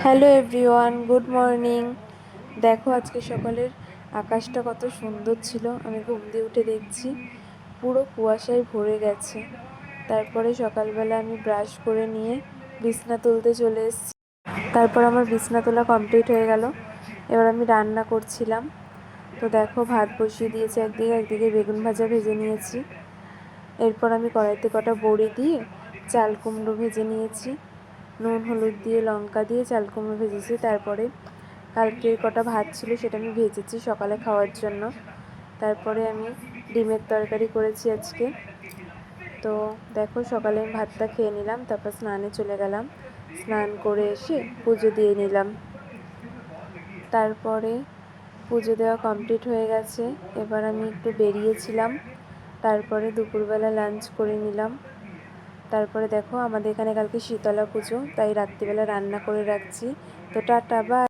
Hello everyone, good morning. দেখো আজকে সকালের আকাশটা কত সুন্দর ছিল। আমি ঘুম দিয়ে উঠে দেখছি পুরো কুয়াশায় ভরে গেছে। তারপরে সকালবেলা আমি ব্রাশ করে নিয়ে বিছনা তুলতে চলে এসেছি। তারপর আমার বিছনা তোলা কমপ্লিট হয়ে গেল। এবার আমি রান্না করছিলাম। তো দেখো ভাত বসিয়ে দিয়েছি একদিকে, একদিকে বেগুন ভাজা ভেজে নিয়েছি। এরপর আমি কড়াইতে কটা বড়ি দিয়ে চাল কুমড়ো ভেজে নিয়েছি। নুন হলুদ দিয়ে লঙ্কা দিয়ে চাল কুমড়ো ভেজেছি। তারপরে কালকের কটা ভাত ছিল সেটা আমি ভেজেছি সকালে খাওয়ার জন্য। তারপরে আমি ডিমের তরকারি করেছি আজকে। তো দেখো সকালে আমি ভাতটা খেয়ে নিলাম, তারপর স্নানে চলে গেলাম। স্নান করে এসে পুজো দিয়ে নিলাম। তারপরে পুজো দেওয়া কমপ্লিট হয়ে গেছে। এবার আমি একটু বেরিয়েছিলাম। তারপরে দুপুরবেলা লাঞ্চ করে নিলাম। তারপরে দেখো আমাদের এখানে কালকে শীতলা পুজো, তাই রাত্রিবেলা রান্না করে রাখছি। তো টাটা, বাই।